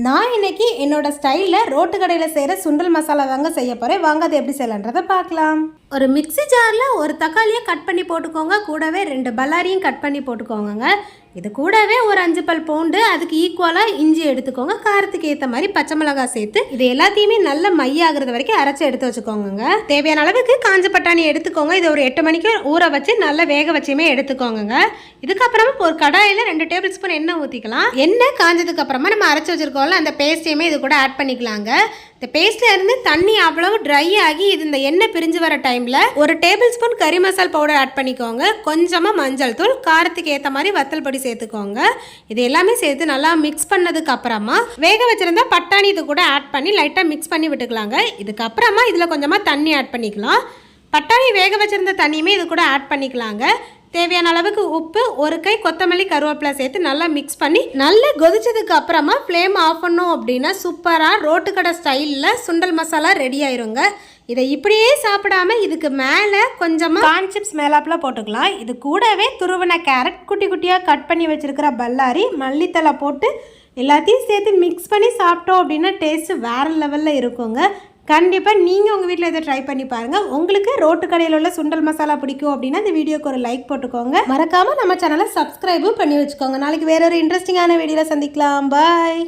நான் இன்னைக்கு என்னோட ஸ்டைலில் ரோட்டு கடையில் செய்கிற சுண்டல் மசாலா தாங்க செய்ய போகிறேன். வாங்க அது எப்படி செய்யலான்றதை பார்க்கலாம். ஒரு மிக்ஸி ஜாரில் ஒரு தக்காளியை கட் பண்ணி போட்டுக்கோங்க. கூடவே 2 பல்லாரியும் கட் பண்ணி போட்டுக்கோங்க. இது கூடவே ஒரு 5 பல் பூண்டு, அதுக்கு ஈக்குவலாக இஞ்சி எடுத்துக்கோங்க. காரத்துக்கு ஏற்ற மாதிரி பச்சை மிளகாய் சேர்த்து இது எல்லாத்தையுமே நல்ல மையாகிறது வரைக்கும் அரைச்சி எடுத்து வச்சுக்கோங்க. தேவையான அளவுக்கு காஞ்ச பட்டாணி எடுத்துக்கோங்க. இதை ஒரு 8 மணிக்கு ஊற வச்சு நல்லா வேக வச்சுமே எடுத்துக்கோங்க. இதுக்கப்புறமா ஒரு கடாயில் 2 டேபிள் ஸ்பூன் எண்ணெய் ஊற்றிக்கலாம். எண்ணெய் காஞ்சதுக்கு அப்புறமா நம்ம அரைச்சி வச்சிருக்கோம்ல அந்த பேஸ்ட்டையுமே இது கூட ஆட் பண்ணிக்கலாங்க. இந்த பேஸ்ட்ல இருந்து தண்ணி அவ்வளவு ட்ரை ஆகி இது இந்த எண்ணெய் பிரிஞ்சு வர டைம்ல ஒரு டேபிள் ஸ்பூன் கறி மசால் பவுடர் ஆட் பண்ணிக்கோங்க. கொஞ்சமா மஞ்சள் தூள், காரத்துக்கு ஏற்ற மாதிரி வத்தல் பொடி சேர்த்துக்கோங்க. இது எல்லாமே சேர்த்து நல்லா மிக்ஸ் பண்ணதுக்கு அப்புறமா வேக வச்சிருந்தா பட்டாணி இது கூட ஆட் பண்ணி லைட்டா மிக்ஸ் பண்ணி விட்டுக்கலாங்க. இதுக்கப்புறமா இதுல கொஞ்சமா தண்ணி ஆட் பண்ணிக்கலாம். பட்டாணி வேக வச்சிருந்த தண்ணியுமே இது கூட ஆட் பண்ணிக்கலாங்க. தேவையான அளவுக்கு உப்பு, ஒரு கை கொத்தமல்லி கருவேப்பிலை சேர்த்து நல்லா மிக்ஸ் பண்ணி நல்லா கொதிச்சதுக்கு அப்புறமா ஃப்ளேம் ஆஃப் பண்ணோம் அப்படின்னா சூப்பராக ரோட்டு கடை ஸ்டைலில் சுண்டல் மசாலா ரெடி ஆயிருங்க. இதை இப்படியே சாப்பிடாம இதுக்கு மேலே கொஞ்சமாக கார்ன் சிப்ஸ் மேலாப்பில் போட்டுக்கலாம். இது கூடவே துருவின கேரட், குட்டி குட்டியாக கட் பண்ணி வச்சுருக்கிற பல்லாரி, மல்லித்தலை போட்டு எல்லாத்தையும் சேர்த்து மிக்ஸ் பண்ணி சாப்பிட்டோம் அப்படின்னா டேஸ்ட்டு வேறு லெவலில் இருக்குங்க. கண்டிப்பாக நீங்கள் உங்கள் வீட்டில் இதை ட்ரை பண்ணி பாருங்கள். உங்களுக்கு ரோட்டு கடையில் உள்ள சுண்டல் மசாலா பிடிக்கும் அப்படின்னா இந்த வீடியோக்கு ஒரு லைக் போட்டுக்கோங்க. மறக்காமல் நம்ம சேனலை சப்ஸ்கிரைபும் பண்ணி வச்சுக்கோங்க. நாளைக்கு வேற ஒரு இன்ட்ரெஸ்டிங்கான வீடியோவில் சந்திக்கலாம். பாய்.